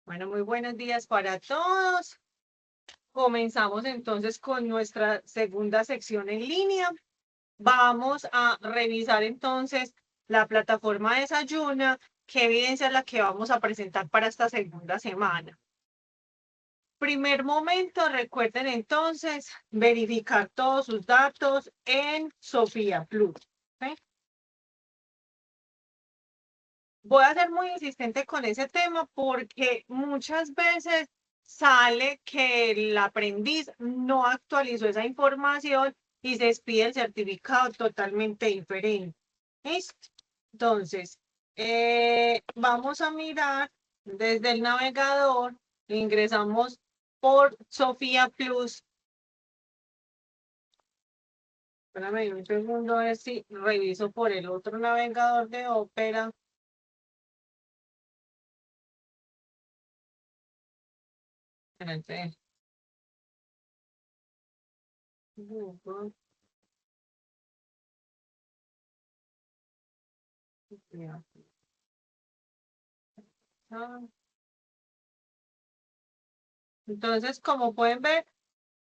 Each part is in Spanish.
Bueno, muy buenos días para todos. Comenzamos entonces con nuestra segunda sección en línea. Vamos a revisar entonces la plataforma Desayuna, qué evidencia es la que vamos a presentar para esta segunda semana. Primer momento, recuerden entonces verificar todos sus datos en Sofía Plus. ¿Sí? Voy a ser muy insistente con ese tema porque muchas veces sale que el aprendiz no actualizó esa información y se expide el certificado totalmente diferente. ¿Listo? Entonces, vamos a mirar desde el navegador, ingresamos por Sofía Plus. Espérame un segundo a ver si reviso por el otro navegador de Opera. Espérate. Google. Entonces, como pueden ver,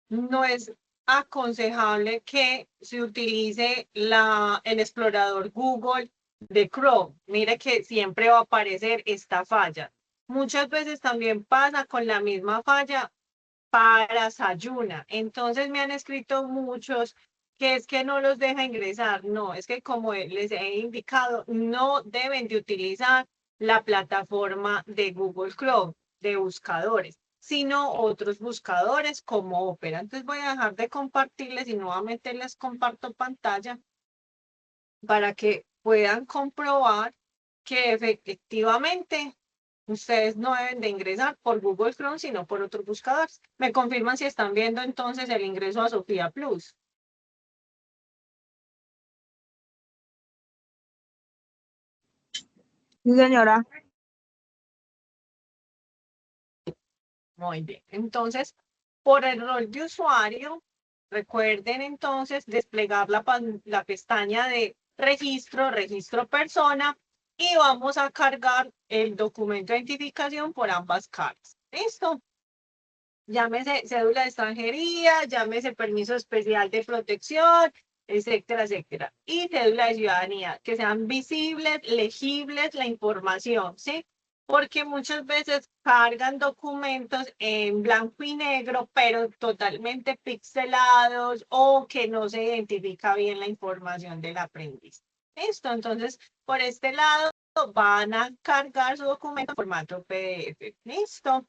no es aconsejable que se utilice el explorador Google de Chrome. Mire que siempre va a aparecer esta falla. Muchas veces también pasa con la misma falla para Sayuna. Entonces me han escrito muchos que es que no los deja ingresar. No, es que como les he indicado, no deben de utilizar la plataforma de Google Chrome de buscadores, sino otros buscadores como Opera. Entonces voy a dejar de compartirles y nuevamente les comparto pantalla para que puedan comprobar que efectivamente ustedes no deben de ingresar por Google Chrome, sino por otros buscadores. Me confirman si están viendo entonces el ingreso a Sofía Plus. Sí, señora. Muy bien. Entonces, por el rol de usuario, recuerden entonces desplegar la pestaña de registro persona y vamos a cargar el documento de identificación por ambas caras. ¿Listo? Llámese cédula de extranjería, llámese permiso especial de protección, etcétera, etcétera. Y cédula de ciudadanía, que sean visibles, legibles la información, ¿sí? Porque muchas veces cargan documentos en blanco y negro, pero totalmente pixelados o que no se identifica bien la información del aprendiz. ¿Listo? Entonces, por este lado, van a cargar su documento en formato PDF. ¿Listo?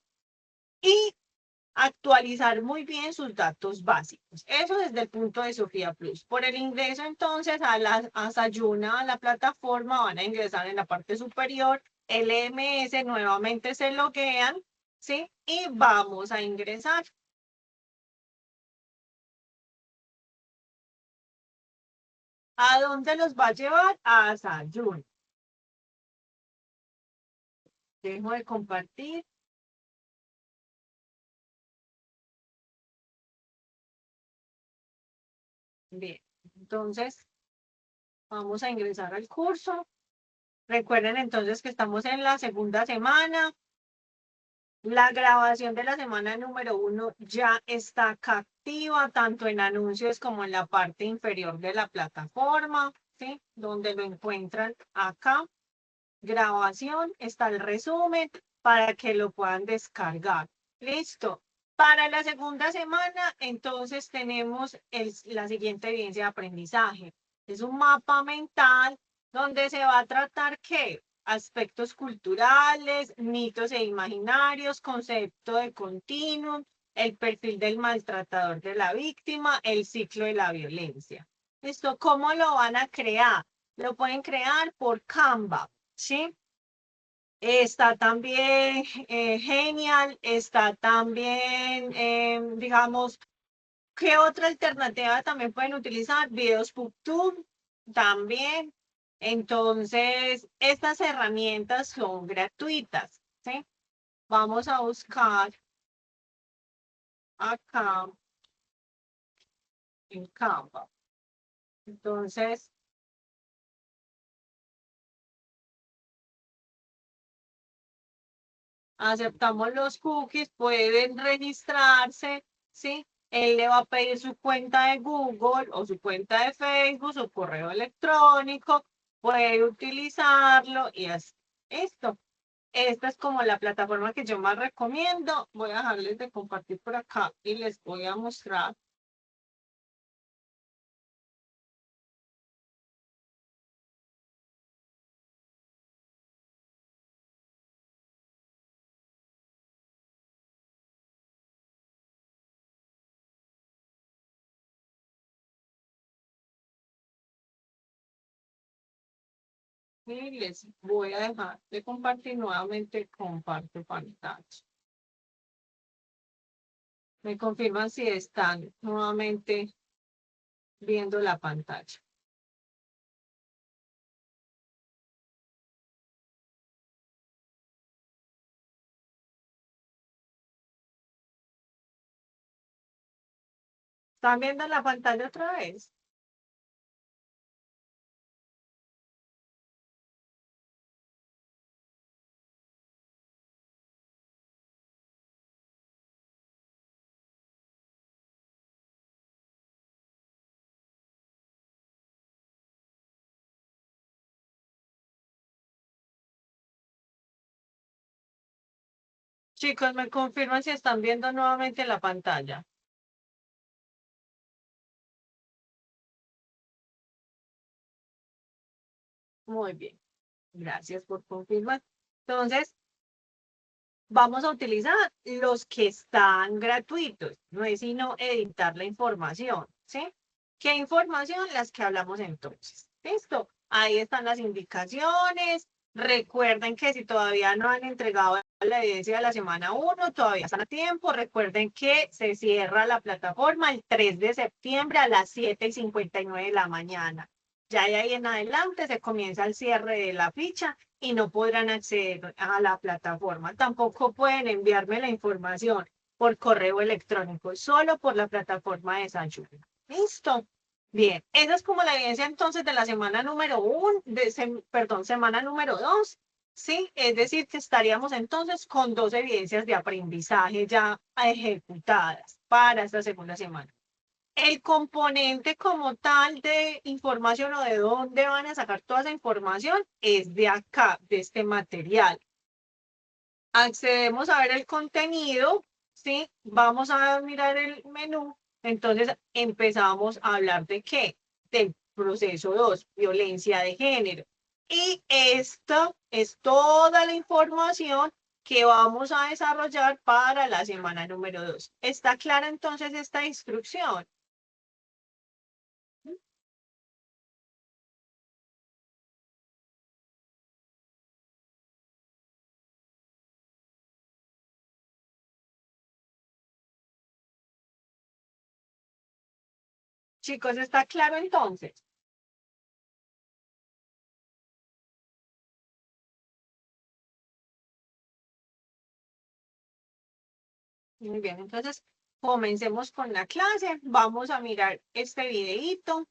Y actualizar muy bien sus datos básicos. Eso desde el punto de Sofía Plus. Por el ingreso entonces a Sayuna, a la plataforma, van a ingresar en la parte superior, LMS, nuevamente se loguean, ¿sí? Y vamos a ingresar. ¿A dónde los va a llevar? A Sayuna. Dejo de compartir. Bien, entonces vamos a ingresar al curso. Recuerden entonces que estamos en la segunda semana. La grabación de la semana número 1 ya está activa, tanto en anuncios como en la parte inferior de la plataforma, ¿sí? Donde lo encuentran acá. Grabación, está el resumen para que lo puedan descargar. Listo. Para la segunda semana, entonces tenemos la siguiente evidencia de aprendizaje. Es un mapa mental donde se va a tratar qué aspectos culturales, mitos e imaginarios, concepto de continuum, el perfil del maltratador de la víctima, el ciclo de la violencia. ¿Listo? ¿Cómo lo van a crear? Lo pueden crear por Canva, ¿sí? Está también Genial, está también, digamos, ¿qué otra alternativa también pueden utilizar? Videos BookTube también. Entonces, estas herramientas son gratuitas, ¿sí? Vamos a buscar acá en Canva. Entonces, aceptamos los cookies, pueden registrarse, ¿sí? Él le va a pedir su cuenta de Google o su cuenta de Facebook, su correo electrónico, puede utilizarlo y así. Esto. Esta es como la plataforma que yo más recomiendo. Voy a dejarles de compartir por acá y les voy a mostrar. Y les voy a dejar de compartir nuevamente. Comparto pantalla. Me confirman si están nuevamente viendo la pantalla. ¿Están viendo la pantalla otra vez? Chicos, me confirman si están viendo nuevamente la pantalla. Muy bien. Gracias por confirmar. Entonces, vamos a utilizar los que están gratuitos. No es sino editar la información, ¿sí? ¿Qué información? Las que hablamos entonces. ¿Listo? Ahí están las indicaciones. Recuerden que si todavía no han entregado la evidencia de la semana 1, todavía están a tiempo. Recuerden que se cierra la plataforma el 3 de septiembre a las 7:59 de la mañana. Ya de ahí en adelante se comienza el cierre de la ficha y no podrán acceder a la plataforma. Tampoco pueden enviarme la información por correo electrónico, solo por la plataforma de Sancho. ¿Listo? Bien, esa es como la evidencia entonces de la semana número 1, perdón, semana número 2, ¿sí? Es decir, que estaríamos entonces con 2 evidencias de aprendizaje ya ejecutadas para esta segunda semana. El componente como tal de información o de dónde van a sacar toda esa información es de acá, de este material. Accedemos a ver el contenido, ¿sí? Vamos a mirar el menú. Entonces empezamos a hablar de qué? Del proceso 2, violencia de género. Y esto es toda la información que vamos a desarrollar para la semana número 2. ¿Está clara entonces esta instrucción? Chicos, ¿está claro entonces? Muy bien, entonces comencemos con la clase. Vamos a mirar este videíto.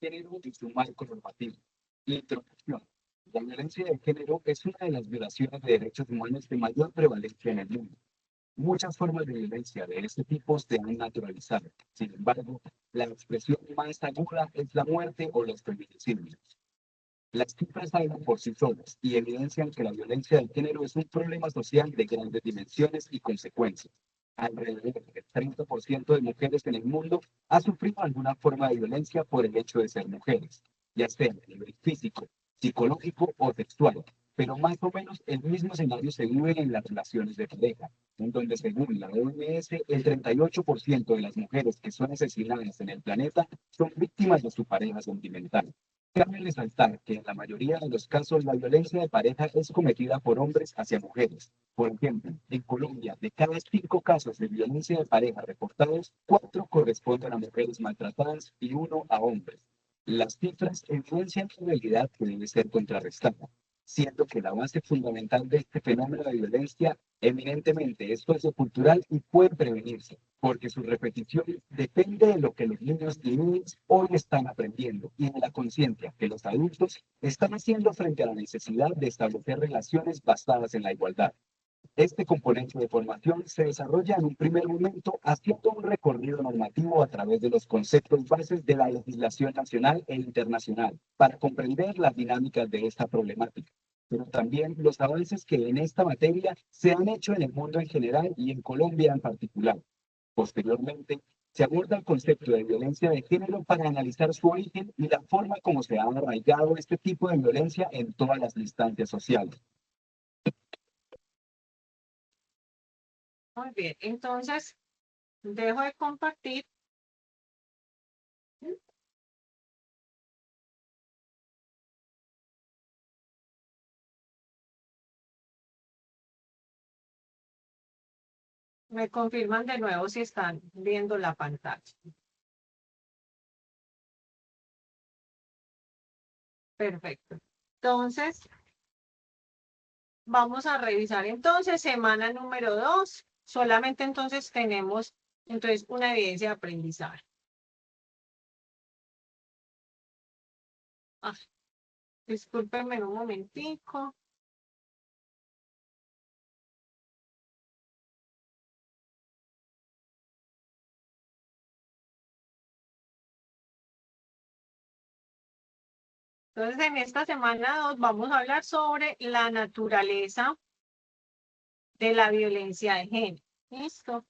Género y su marco normativo. Introducción. La violencia de género es una de las violaciones de derechos humanos de mayor prevalencia en el mundo. Muchas formas de violencia de este tipo se han naturalizado. Sin embargo, la expresión más aguda es la muerte o los feminicidios. Las cifras hablan por sí solas y evidencian que la violencia de género es un problema social de grandes dimensiones y consecuencias. Alrededor del 30% de mujeres en el mundo ha sufrido alguna forma de violencia por el hecho de ser mujeres, ya sea a nivel físico, psicológico o sexual. Pero más o menos el mismo escenario se vive en las relaciones de pareja, en donde según la OMS, el 38% de las mujeres que son asesinadas en el planeta son víctimas de su pareja sentimental. Cabe resaltar que en la mayoría de los casos la violencia de pareja es cometida por hombres hacia mujeres. Por ejemplo, en Colombia, de cada 5 casos de violencia de pareja reportados, 4 corresponden a mujeres maltratadas y 1 a hombres. Las cifras evidencian una realidad que debe ser contrarrestada, siendo que la base fundamental de este fenómeno de violencia eminentemente es sociocultural y puede prevenirse, porque su repetición depende de lo que los niños y niñas hoy están aprendiendo y de la conciencia que los adultos están haciendo frente a la necesidad de establecer relaciones basadas en la igualdad. Este componente de formación se desarrolla en un primer momento haciendo un recorrido normativo a través de los conceptos bases de la legislación nacional e internacional para comprender las dinámicas de esta problemática, pero también los avances que en esta materia se han hecho en el mundo en general y en Colombia en particular. Posteriormente, se aborda el concepto de violencia de género para analizar su origen y la forma como se ha arraigado este tipo de violencia en todas las instancias sociales. Muy bien, entonces dejo de compartir. Me confirman de nuevo si están viendo la pantalla. Perfecto. Entonces, vamos a revisar entonces semana número 2. Solamente entonces tenemos entonces una evidencia de aprendizaje. Ah, discúlpenme un momentico. Entonces, en esta semana 2 vamos a hablar sobre la naturaleza de la violencia de género. ¿Listo?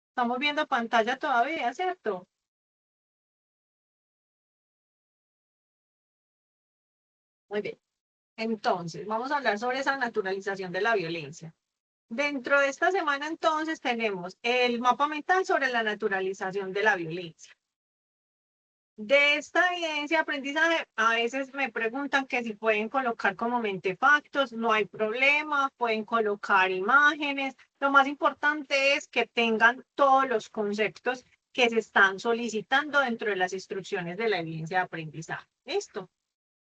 Estamos viendo pantalla todavía, ¿cierto? Muy bien. Entonces, vamos a hablar sobre esa naturalización de la violencia. Dentro de esta semana, entonces, tenemos el mapa mental sobre la naturalización de la violencia. De esta evidencia de aprendizaje, a veces me preguntan que si pueden colocar como mentefactos, no hay problema, pueden colocar imágenes. Lo más importante es que tengan todos los conceptos que se están solicitando dentro de las instrucciones de la evidencia de aprendizaje. ¿Listo?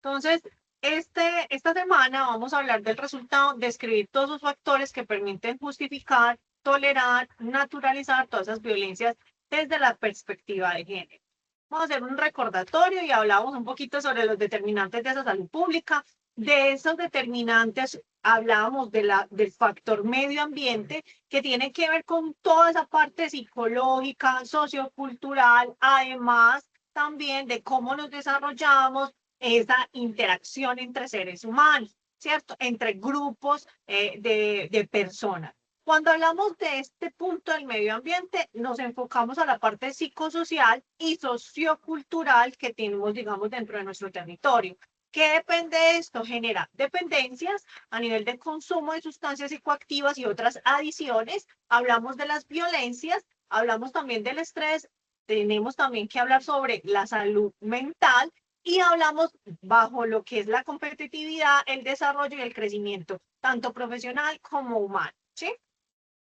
Entonces, esta semana vamos a hablar del resultado, describir todos los factores que permiten justificar, tolerar, naturalizar todas esas violencias desde la perspectiva de género. Vamos a hacer un recordatorio y hablamos un poquito sobre los determinantes de esa salud pública. De esos determinantes hablábamos del factor medio ambiente, que tiene que ver con toda esa parte psicológica, sociocultural, además también de cómo nos desarrollamos, esa interacción entre seres humanos, ¿cierto? Entre grupos de personas. Cuando hablamos de este punto del medio ambiente, nos enfocamos a la parte psicosocial y sociocultural que tenemos, digamos, dentro de nuestro territorio. ¿Qué depende de esto? Genera dependencias a nivel de consumo de sustancias psicoactivas y otras adiciones. Hablamos de las violencias, hablamos también del estrés, tenemos también que hablar sobre la salud mental y hablamos bajo lo que es la competitividad, el desarrollo y el crecimiento, tanto profesional como humano, ¿sí?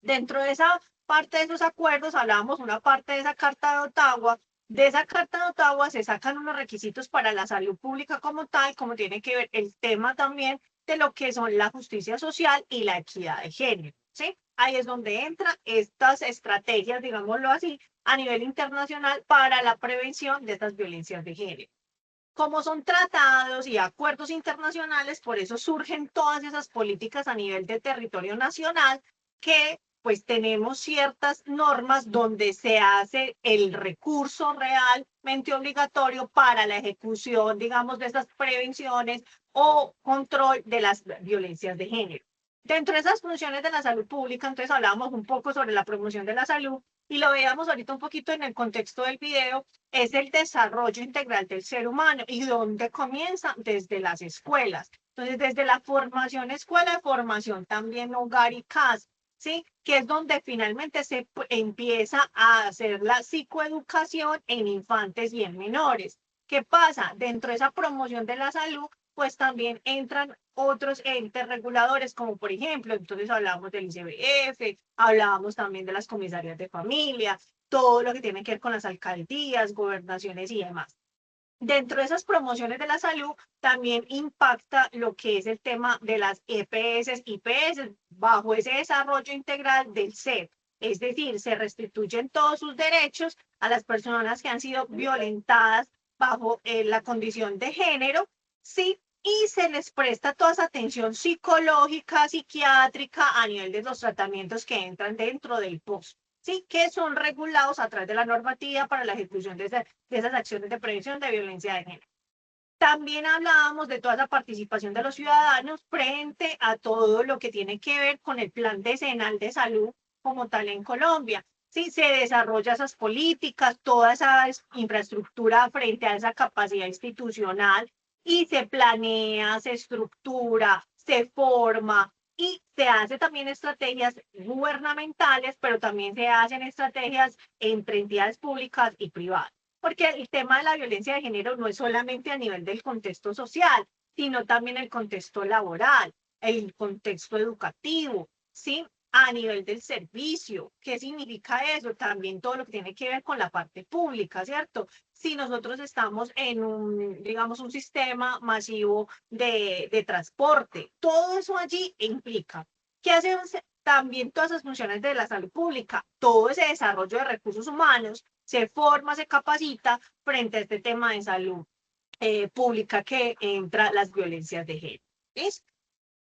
Dentro de esa parte de esos acuerdos hablábamos una parte de esa Carta de Ottawa. De esa Carta de Ottawa se sacan unos requisitos para la salud pública como tal, como tiene que ver el tema también de lo que son la justicia social y la equidad de género, ¿sí? Ahí es donde entran estas estrategias, digámoslo así, a nivel internacional para la prevención de estas violencias de género. Como son tratados y acuerdos internacionales, por eso surgen todas esas políticas a nivel de territorio nacional que pues tenemos ciertas normas donde se hace el recurso realmente obligatorio para la ejecución, digamos, de estas prevenciones o control de las violencias de género. Dentro de esas funciones de la salud pública, entonces hablábamos un poco sobre la promoción de la salud y lo veíamos ahorita un poquito en el contexto del video, es el desarrollo integral del ser humano y donde comienza desde las escuelas. Entonces, desde la formación escuela, formación también hogar y casa, ¿sí? Que es donde finalmente se empieza a hacer la psicoeducación en infantes y en menores. ¿Qué pasa? Dentro de esa promoción de la salud, pues también entran otros entes reguladores, como por ejemplo, entonces hablábamos del ICBF, hablábamos también de las comisarías de familia, todo lo que tiene que ver con las alcaldías, gobernaciones y demás. Dentro de esas promociones de la salud, también impacta lo que es el tema de las EPS, IPS, bajo ese desarrollo integral del ser. Es decir, se restituyen todos sus derechos a las personas que han sido violentadas bajo la condición de género, ¿sí? Y se les presta toda esa atención psicológica, psiquiátrica a nivel de los tratamientos que entran dentro del POS, ¿sí? Que son regulados a través de la normativa para la ejecución de esas acciones de prevención de violencia de género. También hablábamos de toda la participación de los ciudadanos frente a todo lo que tiene que ver con el plan decenal de salud como tal en Colombia. Sí, se desarrolla esas políticas, toda esa infraestructura frente a esa capacidad institucional y se planea, se estructura, se forma y se hace también estrategias gubernamentales, pero también se hacen estrategias entre entidades públicas y privadas, porque el tema de la violencia de género no es solamente a nivel del contexto social, sino también el contexto laboral, el contexto educativo, ¿sí? A nivel del servicio. ¿Qué significa eso? También todo lo que tiene que ver con la parte pública, ¿cierto? Si nosotros estamos en un, digamos, un sistema masivo de transporte, todo eso allí implica que hacen también todas esas funciones de la salud pública, todo ese desarrollo de recursos humanos, se forma, se capacita frente a este tema de salud pública que entra las violencias de género. ¿Listo?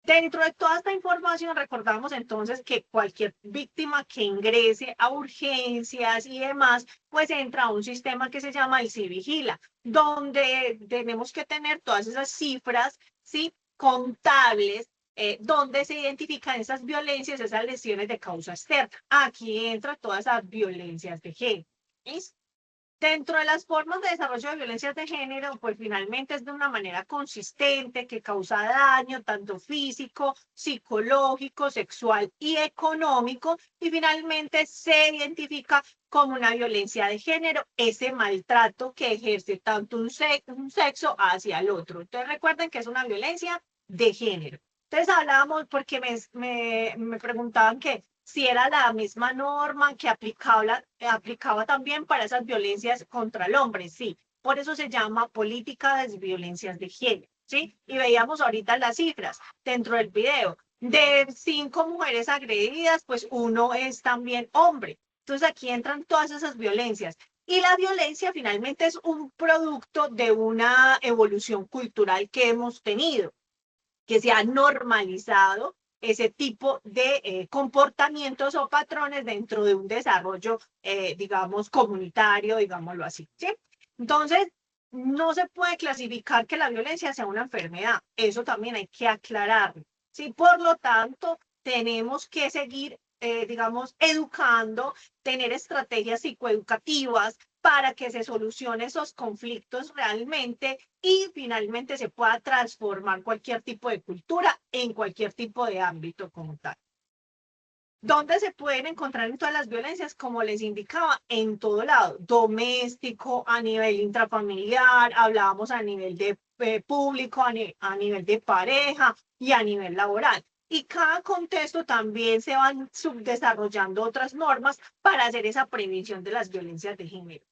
Dentro de toda esta información, recordamos entonces que cualquier víctima que ingrese a urgencias y demás, pues entra a un sistema que se llama el CIVIGILA, donde tenemos que tener todas esas cifras, ¿sí? Contables, donde se identifican esas violencias, esas lesiones de causa externa. Aquí entra todas esas violencias de género. ¿Listo? Dentro de las formas de desarrollo de violencias de género, pues finalmente es de una manera consistente que causa daño tanto físico, psicológico, sexual y económico, y finalmente se identifica como una violencia de género, ese maltrato que ejerce tanto un sexo hacia el otro. Entonces recuerden que es una violencia de género. Entonces hablábamos porque me preguntaban que si era la misma norma que aplicaba también para esas violencias contra el hombre, sí. Por eso se llama política de violencias de género, ¿sí? Y veíamos ahorita las cifras dentro del video. De 5 mujeres agredidas, pues 1 es también hombre. Entonces aquí entran todas esas violencias. Y la violencia finalmente es un producto de una evolución cultural que hemos tenido, que se ha normalizado ese tipo de comportamientos o patrones dentro de un desarrollo, digamos, comunitario, digámoslo así, ¿sí? Entonces, no se puede clasificar que la violencia sea una enfermedad, eso también hay que aclararlo, ¿sí? Por lo tanto, tenemos que seguir, digamos, educando, tener estrategias psicoeducativas para que se solucionen esos conflictos realmente y finalmente se pueda transformar cualquier tipo de cultura en cualquier tipo de ámbito como tal. ¿Dónde se pueden encontrar en todas las violencias? Como les indicaba, en todo lado, doméstico, a nivel intrafamiliar, hablábamos a nivel de público, a nivel de pareja y a nivel laboral. Y cada contexto también se van subdesarrollando otras normas para hacer esa prevención de las violencias de género.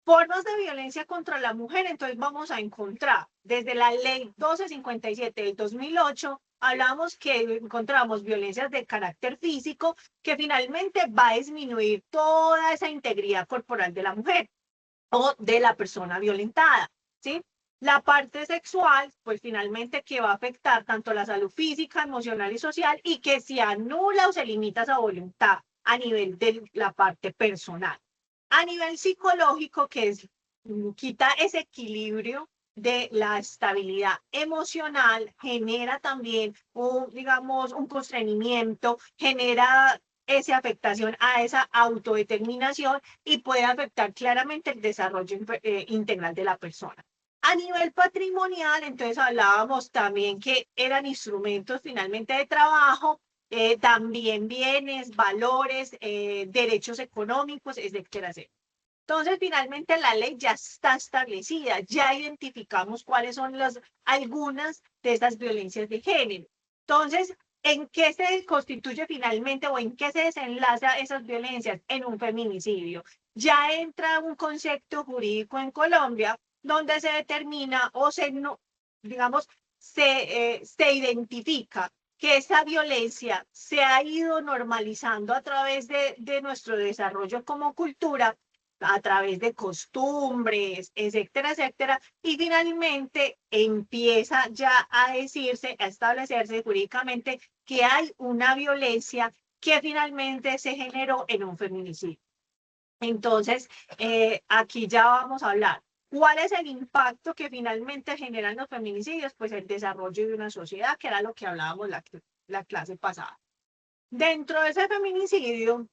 Formas de violencia contra la mujer, entonces vamos a encontrar desde la ley 1257 del 2008, hablamos que encontramos violencias de carácter físico que finalmente va a disminuir toda esa integridad corporal de la mujer o de la persona violentada, ¿sí? La parte sexual, pues finalmente que va a afectar tanto la salud física, emocional y social y que se anula o se limita esa voluntad a nivel de la parte personal. A nivel psicológico, que es, quita ese equilibrio de la estabilidad emocional, genera también un, digamos, un constreñimiento, genera esa afectación a esa autodeterminación y puede afectar claramente el desarrollo integral de la persona. A nivel patrimonial, entonces hablábamos también que eran instrumentos finalmente de trabajo, también bienes, valores, derechos económicos, etcétera, etcétera. Entonces, finalmente la ley ya está establecida, ya identificamos cuáles son algunas de estas violencias de género. Entonces, ¿en qué se constituye finalmente o en qué se desenlaza esas violencias? En un feminicidio. ya entra un concepto jurídico en Colombia donde se determina o digamos, se identifica que esa violencia se ha ido normalizando a través de nuestro desarrollo como cultura, a través de costumbres, etcétera, etcétera, y finalmente empieza ya a decirse, a establecerse jurídicamente que hay una violencia que finalmente se generó en un feminicidio. Entonces, aquí ya vamos a hablar. ¿Cuál es el impacto que finalmente generan los feminicidios? Pues el desarrollo de una sociedad, que era lo que hablábamos la clase pasada. Dentro de ese feminicidio,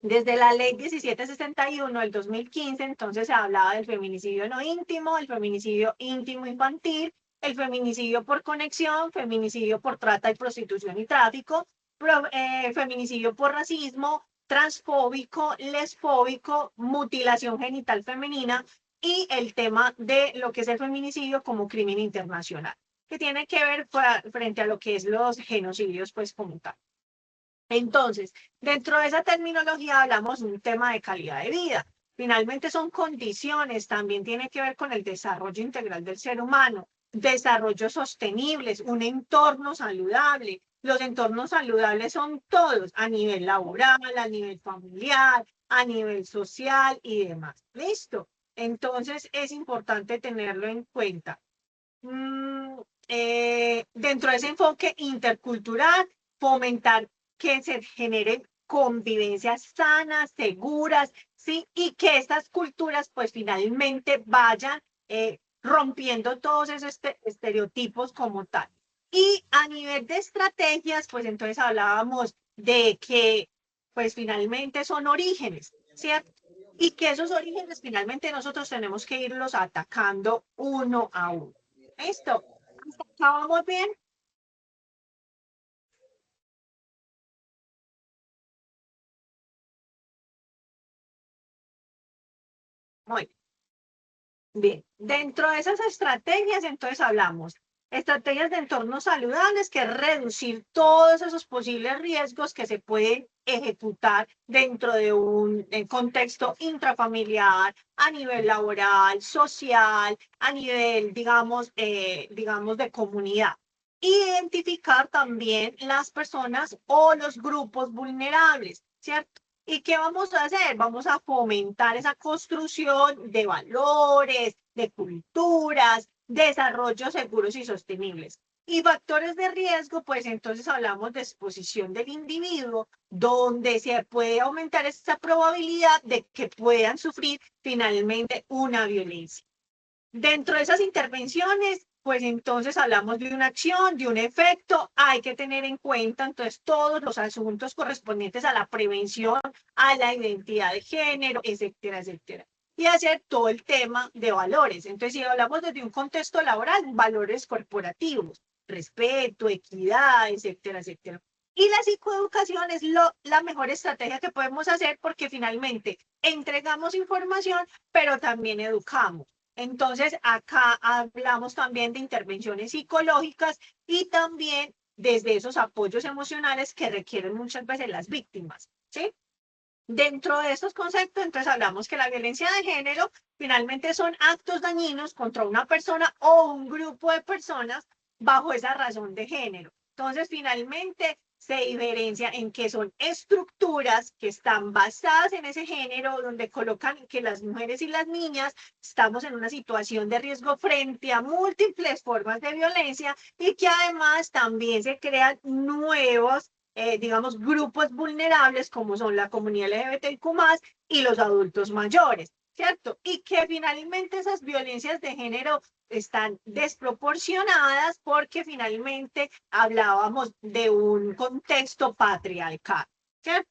desde la ley 1761 del 2015, entonces se hablaba del feminicidio no íntimo, el feminicidio íntimo infantil, el feminicidio por conexión, feminicidio por trata y prostitución y tráfico, feminicidio por racismo, transfóbico, lesfóbico, mutilación genital femenina y el tema de lo que es el feminicidio como crimen internacional, que tiene que ver frente a lo que es los genocidios, pues como tal. Entonces, dentro de esa terminología hablamos de un tema de calidad de vida. Finalmente son condiciones, también tiene que ver con el desarrollo integral del ser humano, desarrollos sostenibles, un entorno saludable. Los entornos saludables son todos, a nivel laboral, a nivel familiar, a nivel social y demás. ¿Listo? Entonces es importante tenerlo en cuenta. Dentro de ese enfoque intercultural, fomentar que se generen convivencias sanas, seguras, ¿sí? Y que estas culturas pues finalmente vayan rompiendo todos esos estereotipos como tal. Y a nivel de estrategias, pues entonces hablábamos de que pues finalmente son orígenes, ¿cierto? Y que esos orígenes finalmente nosotros tenemos que irlos atacando uno a uno. ¿Listo? ¿Hasta acá vamos bien? Muy bien. Dentro de esas estrategias, entonces hablamos estrategias de entornos saludables, que es reducir todos esos posibles riesgos que se pueden ejecutar dentro de un contexto intrafamiliar, a nivel laboral, social, a nivel, digamos, de comunidad. Identificar también las personas o los grupos vulnerables, ¿cierto? ¿Y qué vamos a hacer? Vamos a fomentar esa construcción de valores, de culturas, desarrollos seguros y sostenibles. Y factores de riesgo, pues entonces hablamos de exposición del individuo, donde se puede aumentar esa probabilidad de que puedan sufrir finalmente una violencia. Dentro de esas intervenciones, pues entonces hablamos de una acción, de un efecto, hay que tener en cuenta entonces todos los asuntos correspondientes a la prevención, a la identidad de género, etcétera, etcétera. Y hacer todo el tema de valores. Entonces, si hablamos desde un contexto laboral, valores corporativos, respeto, equidad, etcétera, etcétera. Y la psicoeducación es la mejor estrategia que podemos hacer porque finalmente entregamos información, pero también educamos. Entonces, acá hablamos también de intervenciones psicológicas y también desde esos apoyos emocionales que requieren muchas veces las víctimas, ¿sí? Dentro de estos conceptos, entonces hablamos que la violencia de género finalmente son actos dañinos contra una persona o un grupo de personas bajo esa razón de género. Entonces, finalmente se diferencia en que son estructuras que están basadas en ese género, donde colocan que las mujeres y las niñas estamos en una situación de riesgo frente a múltiples formas de violencia y que además también se crean nuevos digamos, grupos vulnerables como son la comunidad LGBTIQ+, y los adultos mayores, ¿cierto? Y que finalmente esas violencias de género están desproporcionadas porque finalmente hablábamos de un contexto patriarcal, ¿cierto?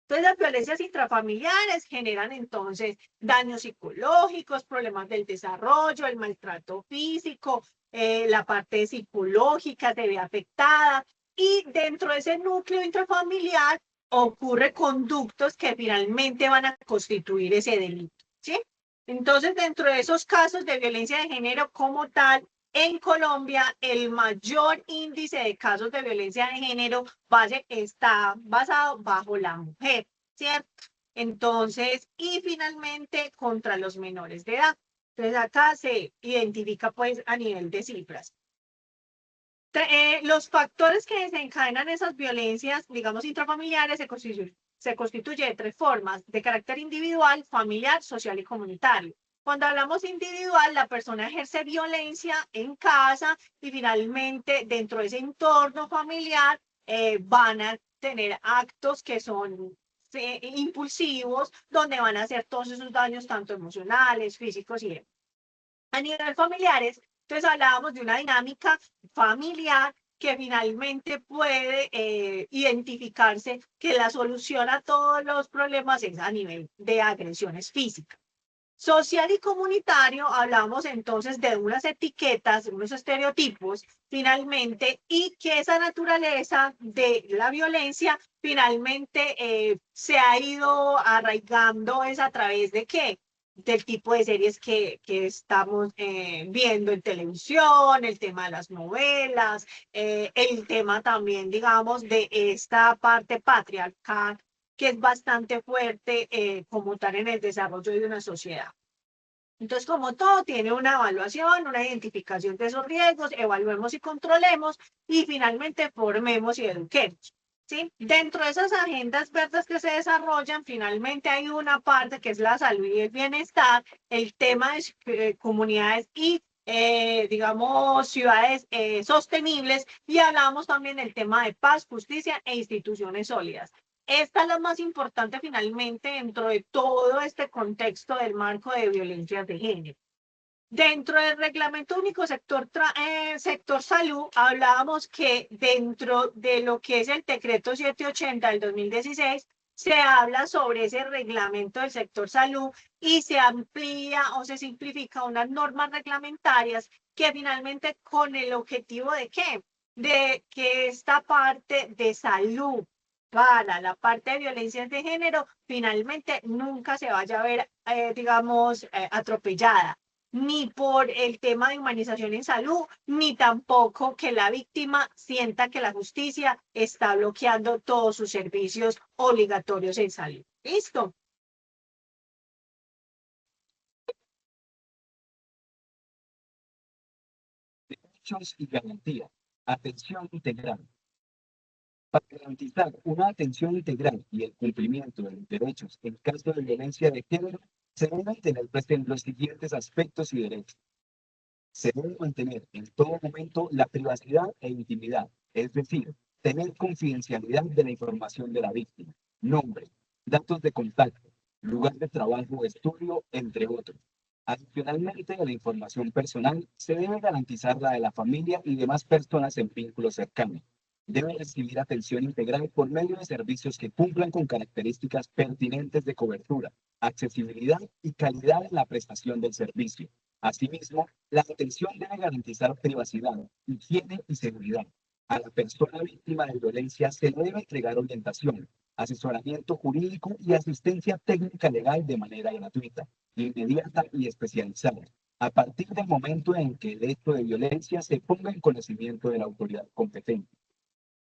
Entonces, las violencias intrafamiliares generan entonces daños psicológicos, problemas del desarrollo, el maltrato físico, la parte psicológica se ve afectada y dentro de ese núcleo intrafamiliar ocurre conductos que finalmente van a constituir ese delito, ¿sí? Entonces, dentro de esos casos de violencia de género como tal, en Colombia, el mayor índice de casos de violencia de género está basado bajo la mujer, ¿cierto? Entonces, y finalmente contra los menores de edad. Entonces, acá se identifica pues a nivel de cifras. Los factores que desencadenan esas violencias, digamos, intrafamiliares, se constituye de tres formas: de carácter individual, familiar, social y comunitario. Cuando hablamos individual, la persona ejerce violencia en casa y finalmente dentro de ese entorno familiar van a tener actos que son impulsivos, donde van a hacer todos esos daños tanto emocionales, físicos y demás. A nivel familiares, entonces hablábamos de una dinámica familiar que finalmente puede identificarse que la solución a todos los problemas es a nivel de agresiones físicas. Social y comunitario, hablamos entonces de unas etiquetas, unos estereotipos, finalmente, y que esa naturaleza de la violencia finalmente se ha ido arraigando es a través de qué, del tipo de series que estamos viendo en televisión, el tema de las novelas, el tema también, digamos, de esta parte patriarcal que es bastante fuerte como tal en el desarrollo de una sociedad. Entonces, como todo, tiene una evaluación, una identificación de esos riesgos, evaluemos y controlemos y finalmente formemos y eduquemos. ¿Sí? Dentro de esas agendas verdes que se desarrollan, finalmente hay una parte que es la salud y el bienestar, el tema de comunidades y digamos, ciudades sostenibles, y hablamos también del tema de paz, justicia e instituciones sólidas. Esta es la más importante finalmente dentro de todo este contexto del marco de violencias de género. Dentro del Reglamento Único Sector Salud, hablábamos que dentro de lo que es el Decreto 780 del 2016, se habla sobre ese reglamento del sector salud y se amplía o se simplifica unas normas reglamentarias que finalmente con el objetivo de ¿qué? De que esta parte de salud para la parte de violencias de género finalmente nunca se vaya a ver, digamos, atropellada ni por el tema de humanización en salud, ni tampoco que la víctima sienta que la justicia está bloqueando todos sus servicios obligatorios en salud. ¿Listo? Derechos y garantías. Atención integral. Para garantizar una atención integral y el cumplimiento de los derechos en caso de violencia de género, se deben tener presentes los siguientes aspectos y derechos. Se debe mantener en todo momento la privacidad e intimidad, es decir, tener confidencialidad de la información de la víctima, nombre, datos de contacto, lugar de trabajo o estudio, entre otros. Adicionalmente a la información personal, se debe garantizar la de la familia y demás personas en vínculos cercanos. Debe recibir atención integral por medio de servicios que cumplan con características pertinentes de cobertura, accesibilidad y calidad en la prestación del servicio. Asimismo, la atención debe garantizar privacidad, higiene y seguridad. A la persona víctima de violencia se le debe entregar orientación, asesoramiento jurídico y asistencia técnica legal de manera gratuita, inmediata y especializada, a partir del momento en que el hecho de violencia se ponga en conocimiento de la autoridad competente.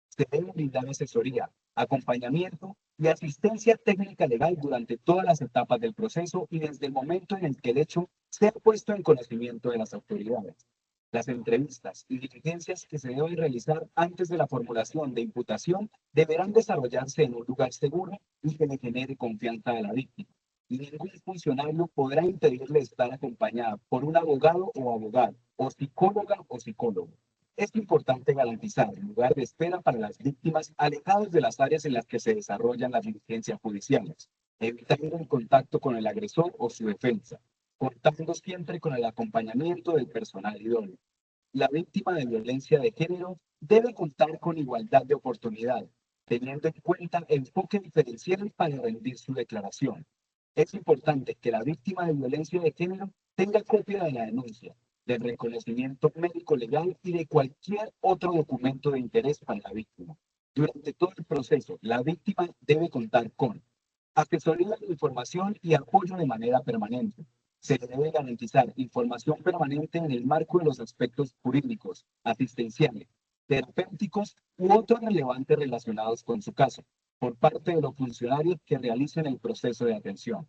Se debe brindar asesoría, acompañamiento y asistencia técnica legal durante todas las etapas del proceso y desde el momento en el que el hecho sea puesto en conocimiento de las autoridades. Las entrevistas y diligencias que se deben realizar antes de la formulación de imputación deberán desarrollarse en un lugar seguro y que le genere confianza a la víctima. Y ningún funcionario podrá impedirle estar acompañada por un abogado o abogada, o psicóloga o psicólogo. Es importante garantizar el lugar de espera para las víctimas alejados de las áreas en las que se desarrollan las diligencias judiciales, evitando el contacto con el agresor o su defensa, contando siempre con el acompañamiento del personal idóneo. La víctima de violencia de género debe contar con igualdad de oportunidad, teniendo en cuenta enfoque diferencial para rendir su declaración. Es importante que la víctima de violencia de género tenga copia de la denuncia, del reconocimiento médico legal y de cualquier otro documento de interés para la víctima. Durante todo el proceso, la víctima debe contar con asesoría de información y apoyo de manera permanente. Se le debe garantizar información permanente en el marco de los aspectos jurídicos, asistenciales, terapéuticos u otros relevantes relacionados con su caso. por parte de los funcionarios que realicen el proceso de atención.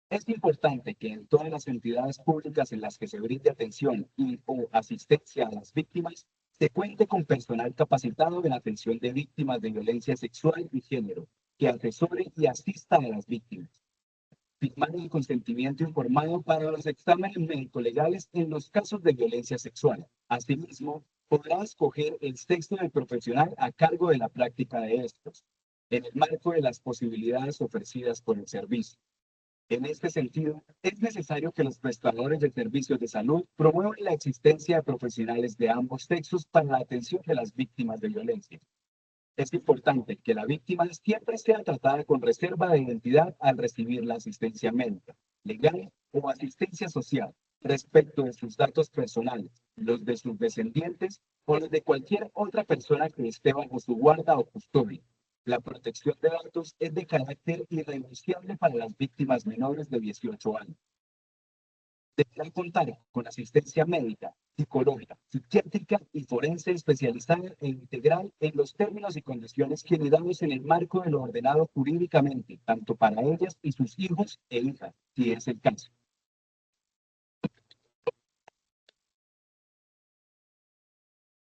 Es importante que en todas las entidades públicas en las que se brinde atención y o asistencia a las víctimas, se cuente con personal capacitado en atención de víctimas de violencia sexual y género, que asesore y asista a las víctimas. Firmar el consentimiento informado para los exámenes médico-legales en los casos de violencia sexual. Asimismo, podrá escoger el sexo del profesional a cargo de la práctica de estos, en el marco de las posibilidades ofrecidas por el servicio. En este sentido, es necesario que los prestadores de servicios de salud promuevan la existencia de profesionales de ambos sexos para la atención de las víctimas de violencia. Es importante que la víctima siempre sea tratada con reserva de identidad al recibir la asistencia médica, legal o asistencia social respecto de sus datos personales, los de sus descendientes o los de cualquier otra persona que esté bajo su guarda o custodia. La protección de datos es de carácter irrenunciable para las víctimas menores de 18 años. Deberán contar con asistencia médica, psicológica, psiquiátrica y forense especializada e integral en los términos y condiciones generados en el marco de lo ordenado jurídicamente, tanto para ellas y sus hijos e hijas, si es el caso.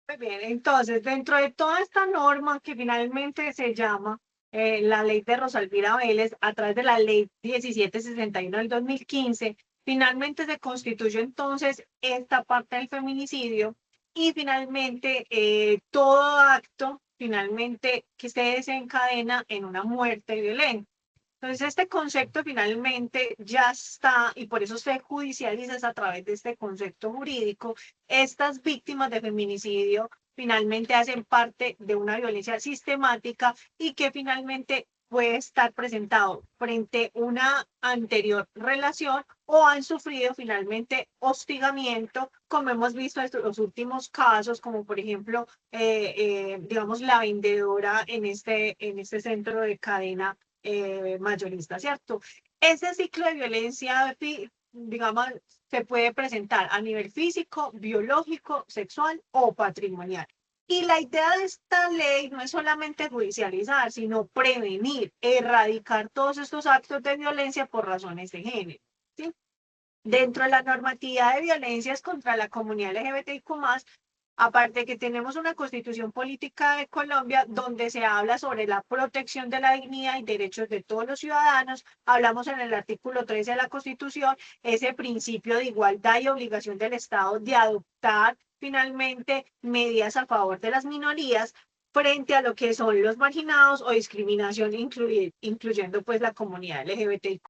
Muy bien, entonces, dentro de toda esta norma que finalmente se llama la ley de Rosalvira Vélez, a través de la ley 1761 del 2015, finalmente se constituyó entonces esta parte del feminicidio y finalmente todo acto finalmente que se desencadena en una muerte violenta. Entonces, este concepto finalmente ya está, y por eso se judicializa a través de este concepto jurídico. Estas víctimas de feminicidio finalmente hacen parte de una violencia sistemática y que finalmente puede estar presentado frente a una anterior relación o han sufrido finalmente hostigamiento, como hemos visto en los últimos casos, como por ejemplo, digamos, la vendedora en este centro de cadena mayorista, ¿cierto? Ese ciclo de violencia, digamos, se puede presentar a nivel físico, biológico, sexual o patrimonial. Y la idea de esta ley no es solamente judicializar, sino prevenir, erradicar todos estos actos de violencia por razones de género. ¿Sí? Dentro de la normatividad de violencias contra la comunidad LGBTIQ+, aparte que tenemos una constitución política de Colombia donde se habla sobre la protección de la dignidad y derechos de todos los ciudadanos, hablamos en el artículo 13 de la constitución, ese principio de igualdad y obligación del Estado de adoptar finalmente medidas a favor de las minorías frente a lo que son los marginados o discriminación, incluyendo pues la comunidad LGBTIQ+.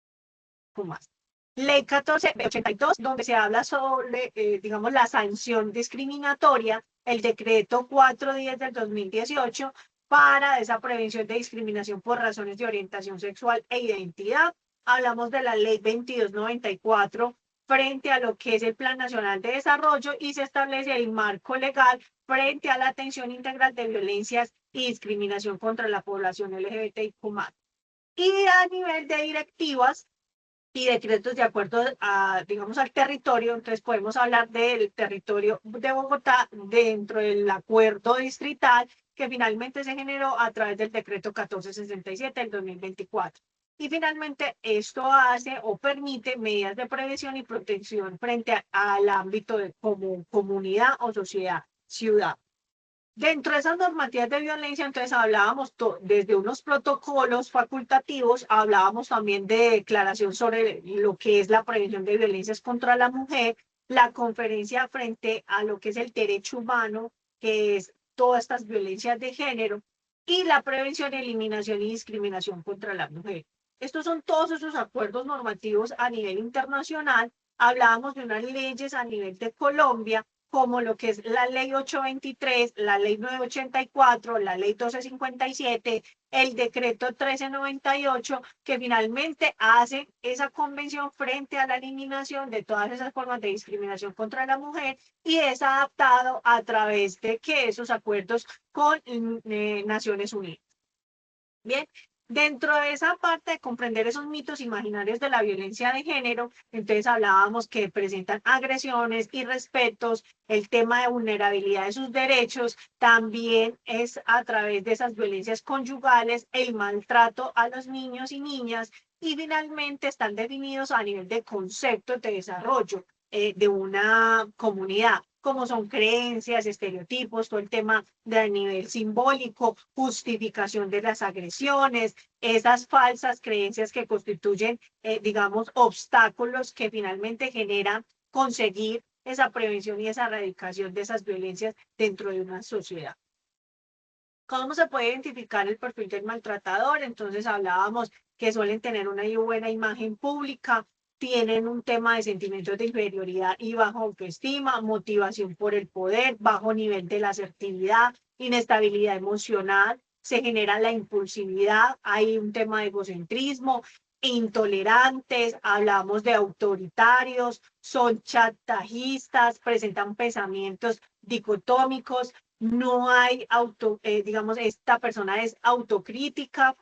Ley 1482, donde se habla sobre, digamos, la sanción discriminatoria, el decreto 410 del 2018 para esa prevención de discriminación por razones de orientación sexual e identidad. Hablamos de la ley 2294 frente a lo que es el Plan Nacional de Desarrollo y se establece el marco legal frente a la atención integral de violencias y discriminación contra la población LGBTIQ+. Y a nivel de directivas, y decretos de acuerdo a, digamos, al territorio, entonces podemos hablar del territorio de Bogotá dentro del acuerdo distrital que finalmente se generó a través del decreto 1467 del 2024. Y finalmente esto hace o permite medidas de prevención y protección frente al ámbito de comunidad o sociedad, ciudad. Dentro de esas normativas de violencia, entonces hablábamos desde unos protocolos facultativos, hablábamos también de declaración sobre lo que es la prevención de violencias contra la mujer, la conferencia frente a lo que es el derecho humano, que es todas estas violencias de género, y la prevención, eliminación y discriminación contra la mujer. Estos son todos esos acuerdos normativos a nivel internacional. Hablábamos de unas leyes a nivel de Colombia, como lo que es la ley 823, la ley 984, la ley 1257, el decreto 1398, que finalmente hace esa convención frente a la eliminación de todas esas formas de discriminación contra la mujer y es adaptado a través de que esos acuerdos con Naciones Unidas. Bien, Dentro de esa parte de comprender esos mitos imaginarios de la violencia de género, entonces hablábamos que presentan agresiones, irrespetos, el tema de vulnerabilidad de sus derechos, también es a través de esas violencias conyugales, el maltrato a los niños y niñas, y finalmente están definidos a nivel de conceptos de desarrollo de una comunidad, como son creencias, estereotipos, todo el tema de nivel simbólico, justificación de las agresiones, esas falsas creencias que constituyen, digamos, obstáculos que finalmente generan conseguir esa prevención y esa erradicación de esas violencias dentro de una sociedad. ¿Cómo se puede identificar el perfil del maltratador? Entonces hablábamos que suelen tener una buena imagen pública, tienen un tema de sentimientos de inferioridad y baja autoestima, motivación por el poder, bajo nivel de la asertividad, inestabilidad emocional, se genera la impulsividad, hay un tema de egocentrismo, intolerantes, hablamos de autoritarios, son chantajistas, presentan pensamientos dicotómicos, no hay digamos, esta persona es autocrítica,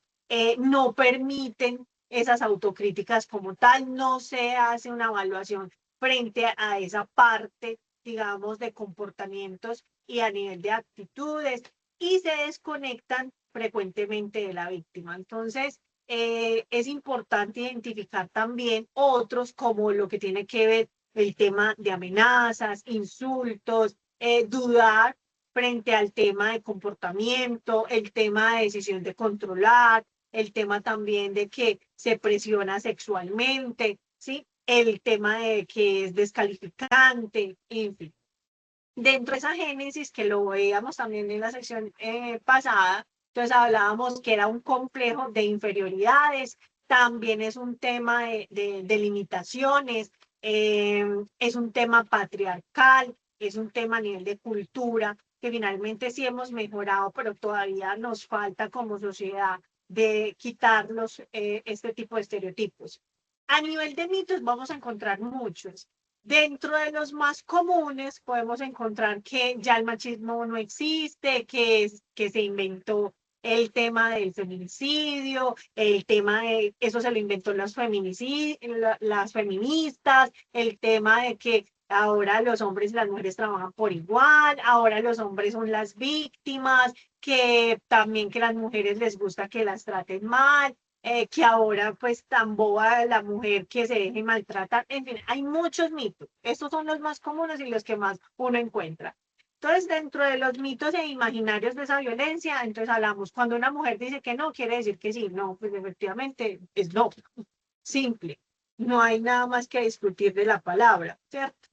no permiten esas autocríticas como tal, no se hace una evaluación frente a esa parte, digamos, de comportamientos y a nivel de actitudes y se desconectan frecuentemente de la víctima. Entonces, es importante identificar también otros como lo que tiene que ver el tema de amenazas, insultos, dudar frente al tema de comportamiento, el tema de decisión de controlar, el tema también de que se presiona sexualmente, ¿sí? El tema de que es descalificante, en fin. Dentro de esa génesis, que lo veíamos también en la sección pasada, entonces hablábamos que era un complejo de inferioridades, también es un tema de limitaciones, es un tema patriarcal, es un tema a nivel de cultura, que finalmente sí hemos mejorado, pero todavía nos falta como sociedad de quitarlos este tipo de estereotipos. A nivel de mitos vamos a encontrar muchos. Dentro de los más comunes podemos encontrar que ya el machismo no existe, que se inventó el tema del feminicidio, el tema de, eso se lo inventó las feministas, el tema de que ahora los hombres y las mujeres trabajan por igual, ahora los hombres son las víctimas, que también que las mujeres les gusta que las traten mal, que ahora pues tan boba la mujer que se deje maltratar, en fin, hay muchos mitos. Estos son los más comunes y los que más uno encuentra. Entonces, dentro de los mitos e imaginarios de esa violencia, entonces hablamos, cuando una mujer dice que no, quiere decir que sí, no, pues efectivamente es no, simple, no hay nada más que discutir de la palabra, ¿cierto?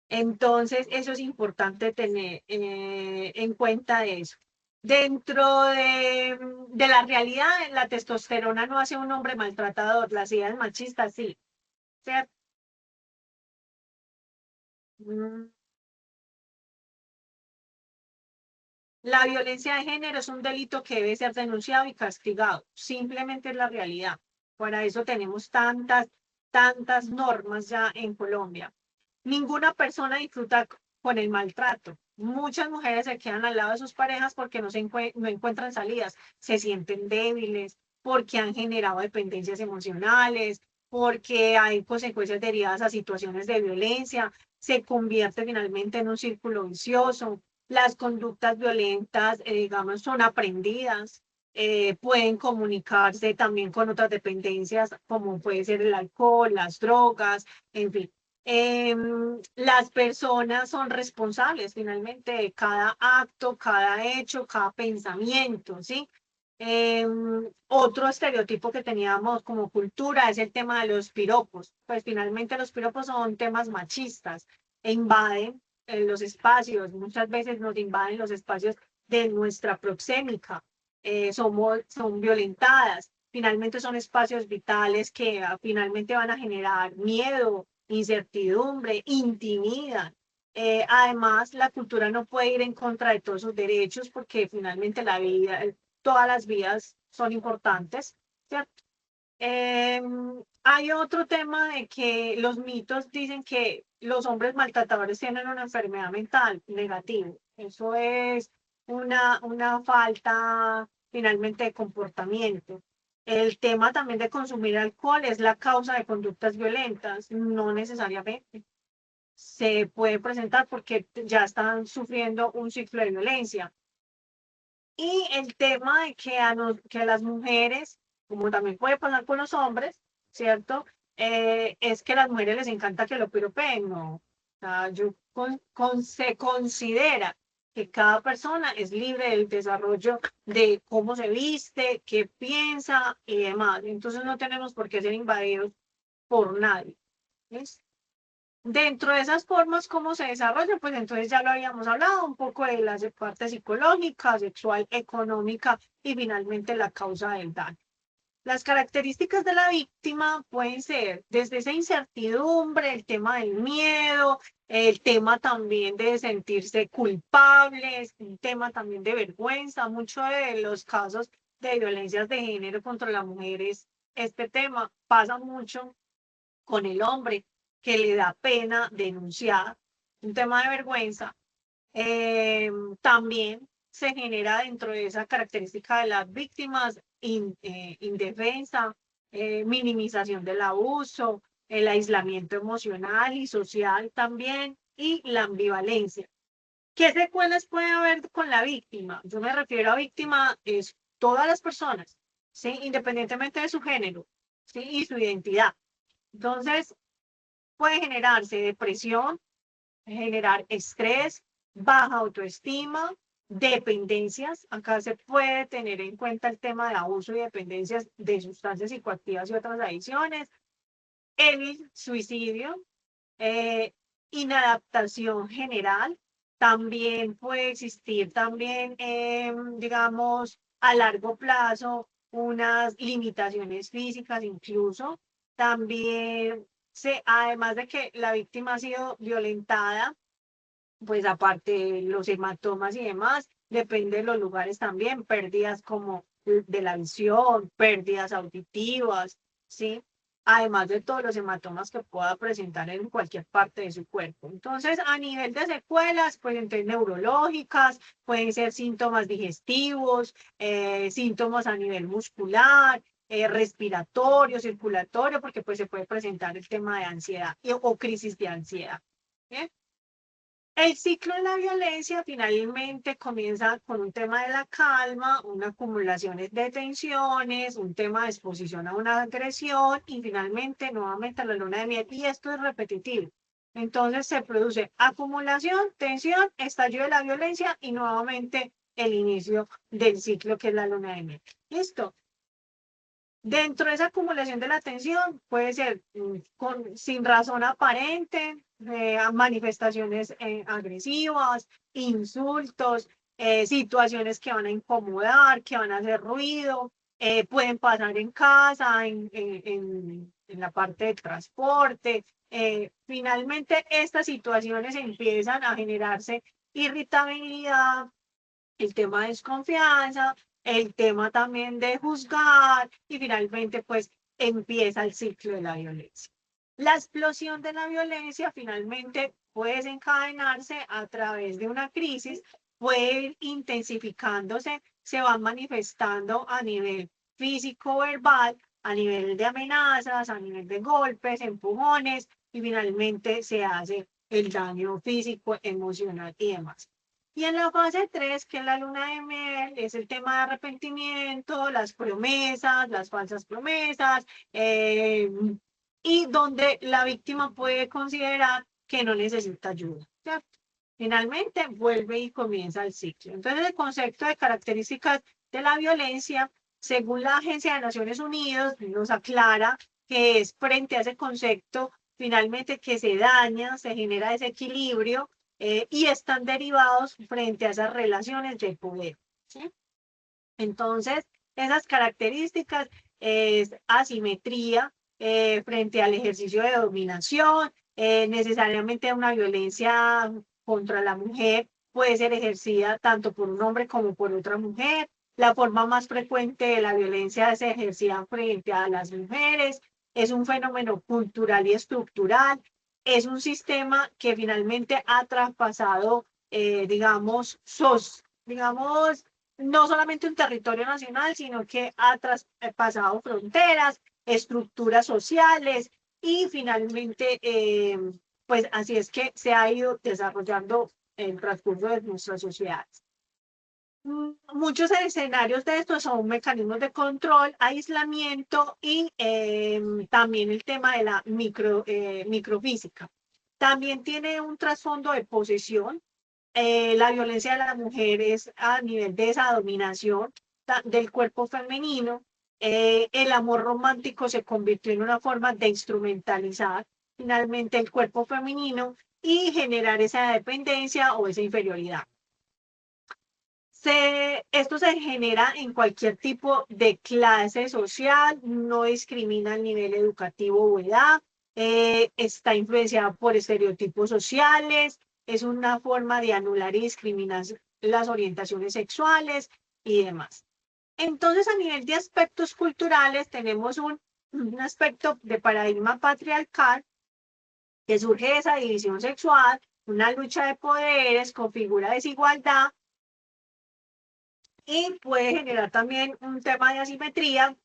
Entonces, eso es importante tener en cuenta de eso. Dentro de la realidad, la testosterona no hace un hombre maltratador, las ideas machistas sí. ¿Cierto? Mm. La violencia de género es un delito que debe ser denunciado y castigado. Simplemente es la realidad. Para eso tenemos tantas normas ya en Colombia. Ninguna persona disfruta con el maltrato. Muchas mujeres se quedan al lado de sus parejas porque no encuentran salidas, se sienten débiles, porque han generado dependencias emocionales, porque hay consecuencias derivadas a situaciones de violencia, se convierte finalmente en un círculo vicioso. Las conductas violentas, digamos, son aprendidas, pueden comunicarse también con otras dependencias, como puede ser el alcohol, las drogas, en fin. Las personas son responsables finalmente de cada acto, cada hecho, cada pensamiento, ¿sí? Otro estereotipo que teníamos como cultura es el tema de los piropos. Pues finalmente los piropos son temas machistas e invaden los espacios, muchas veces nos invaden los espacios de nuestra proxémica, son violentadas, finalmente son espacios vitales que finalmente van a generar miedo, incertidumbre, intimidan. Además, la cultura no puede ir en contra de todos sus derechos porque finalmente la vida, todas las vidas son importantes, ¿cierto? Hay otro tema de que los mitos dicen que los hombres maltratadores tienen una enfermedad mental negativa. Eso es una falta finalmente de comportamiento. El tema también de consumir alcohol es la causa de conductas violentas, no necesariamente. Se puede presentar porque ya están sufriendo un ciclo de violencia. Y el tema de que a las mujeres, como también puede pasar con los hombres, ¿cierto? Es que a las mujeres les encanta que lo piropeen, ¿no? O sea, se considera que cada persona es libre del desarrollo de cómo se viste, qué piensa y demás. Entonces no tenemos por qué ser invadidos por nadie. ¿Ves? Dentro de esas formas, ¿cómo se desarrolla? Pues entonces ya lo habíamos hablado, un poco de la parte psicológica, sexual, económica y finalmente la causa del daño. Las características de la víctima pueden ser desde esa incertidumbre, el tema del miedo, el tema también de sentirse culpables, un tema también de vergüenza. Muchos de los casos de violencias de género contra las mujeres, este tema pasa mucho con el hombre, que le da pena denunciar, un tema de vergüenza. También se genera dentro de esa característica de las víctimas indefensa, minimización del abuso, el aislamiento emocional y social también, y la ambivalencia. ¿Qué secuelas puede haber con la víctima? Yo me refiero a víctima, es todas las personas, ¿sí? Independientemente de su género, ¿sí? Y su identidad. Entonces, puede generarse depresión, generar estrés, baja autoestima, dependencias. Acá se puede tener en cuenta el tema de abuso y dependencias de sustancias psicoactivas y otras adicciones, el suicidio, eh, inadaptación general. También puede existir también, digamos, a largo plazo, unas limitaciones físicas incluso. También, además de que la víctima ha sido violentada, pues aparte los hematomas y demás, depende de los lugares también, pérdidas como de la visión, pérdidas auditivas, ¿sí? Además de todos los hematomas que pueda presentar en cualquier parte de su cuerpo. Entonces, a nivel de secuelas, pues entonces neurológicas, pueden ser síntomas digestivos, síntomas a nivel muscular, respiratorio, circulatorio, porque pues se puede presentar el tema de ansiedad o crisis de ansiedad. ¿Bien? El ciclo de la violencia finalmente comienza con un tema de la calma, una acumulación de tensiones, un tema de exposición a una agresión y finalmente nuevamente la luna de miel. Y esto es repetitivo. Entonces se produce acumulación, tensión, estallido de la violencia y nuevamente el inicio del ciclo que es la luna de miel. ¿Listo? Dentro de esa acumulación de la tensión puede ser sin razón aparente, manifestaciones agresivas, insultos, situaciones que van a incomodar, que van a hacer ruido, pueden pasar en casa, en la parte de transporte. Finalmente, estas situaciones empiezan a generarse irritabilidad, el tema de desconfianza, el tema también de juzgar y finalmente pues empieza el ciclo de la violencia. La explosión de la violencia finalmente puede desencadenarse a través de una crisis, puede ir intensificándose, se van manifestando a nivel físico, verbal, a nivel de amenazas, a nivel de golpes, empujones y finalmente se hace el daño físico, emocional y demás. Y en la fase 3, que es la luna de miel, es el tema de arrepentimiento, las promesas, las falsas promesas, y donde la víctima puede considerar que no necesita ayuda, ¿cierto? Finalmente vuelve y comienza el ciclo. Entonces, el concepto de características de la violencia, según la Agencia de Naciones Unidas, nos aclara que es frente a ese concepto, finalmente que se daña, se genera desequilibrio y están derivados frente a esas relaciones de poder, ¿sí? Entonces, esas características es asimetría frente al ejercicio de dominación, necesariamente una violencia contra la mujer puede ser ejercida tanto por un hombre como por otra mujer. La forma más frecuente de la violencia es ejercida frente a las mujeres. Es un fenómeno cultural y estructural. Es un sistema que finalmente ha traspasado, digamos, digamos, no solamente un territorio nacional, sino que ha traspasado fronteras, estructuras sociales y finalmente, pues así es que se ha ido desarrollando el transcurso de nuestras sociedades. Muchos escenarios de estos son mecanismos de control, aislamiento y también el tema de la microfísica. También tiene un trasfondo de posesión. La violencia de las mujeres a nivel de esa dominación del cuerpo femenino. El amor romántico se convirtió en una forma de instrumentalizar finalmente el cuerpo femenino y generar esa dependencia o esa inferioridad. Esto se genera en cualquier tipo de clase social, no discrimina el nivel educativo o edad, está influenciada por estereotipos sociales, es una forma de anular y discriminar las orientaciones sexuales y demás. Entonces, a nivel de aspectos culturales, tenemos un aspecto de paradigma patriarcal que surge de esa división sexual, una lucha de poderes, configura desigualdad y puede generar también un tema de asimetría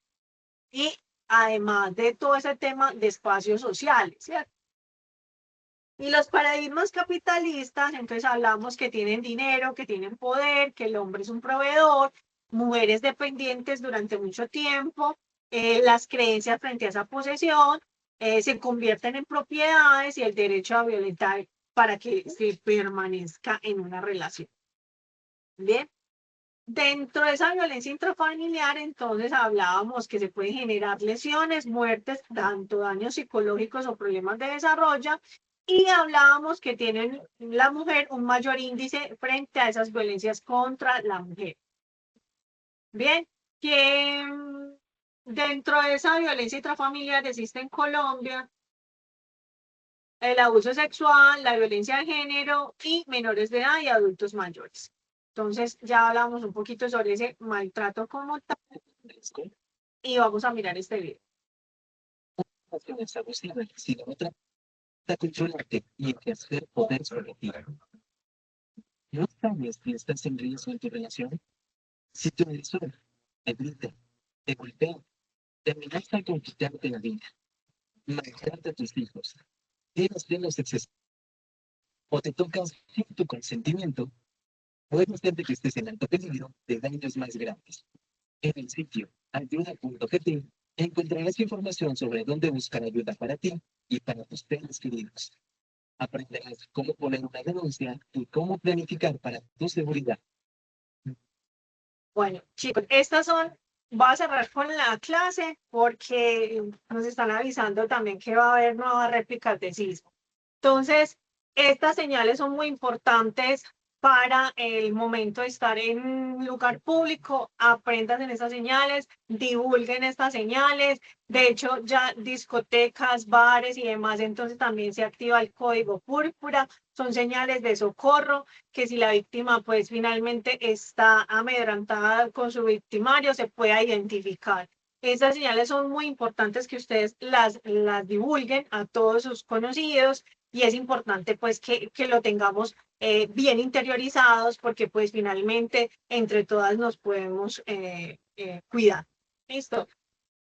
y además de todo ese tema de espacios sociales, ¿cierto? Y los paradigmas capitalistas, entonces hablamos que tienen dinero, que tienen poder, que el hombre es un proveedor, mujeres dependientes durante mucho tiempo, las creencias frente a esa posesión se convierten en propiedades y el derecho a violentar para que se permanezca en una relación. Bien. Dentro de esa violencia intrafamiliar, entonces hablábamos que se pueden generar lesiones, muertes, tanto daños psicológicos o problemas de desarrollo, y hablábamos que tienen la mujer un mayor índice frente a esas violencias contra la mujer. Bien, que dentro de esa violencia intrafamiliar existe en Colombia el abuso sexual, la violencia de género y menores de edad y adultos mayores. Entonces ya hablamos un poquito sobre ese maltrato como tal y vamos a mirar este video. Si la otra está controlarte y ejercer poder sobre ti. ¿No sabes que estás en riesgo en tu relación? Si tu agresor te grita, te golpea, te amenaza con quitarte la vida, maltrata a tus hijos, tienes celos excesivos o te tocas sin tu consentimiento, puede ser que estés en alto peligro de daños más graves. En el sitio ayuda.gt encontrarás información sobre dónde buscar ayuda para ti y para tus seres queridos. Aprenderás cómo poner una denuncia y cómo planificar para tu seguridad. Bueno, chicos, voy a cerrar con la clase porque nos están avisando también que va a haber nuevas réplicas de sismo. Entonces, estas señales son muy importantes para el momento de estar en un lugar público. Aprendan en estas señales, divulguen estas señales. De hecho, ya discotecas, bares y demás, entonces también se activa el código púrpura. Son señales de socorro, que si la víctima pues finalmente está amedrentada con su victimario, se pueda identificar. Esas señales son muy importantes que ustedes las divulguen a todos sus conocidos y es importante pues que lo tengamos bien interiorizados porque pues finalmente entre todas nos podemos cuidar. ¿Listo?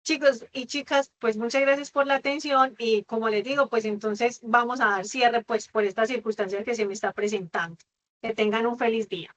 Chicos y chicas, pues muchas gracias por la atención y como les digo, pues entonces vamos a dar cierre pues por estas circunstancias que se me está presentando. Que tengan un feliz día.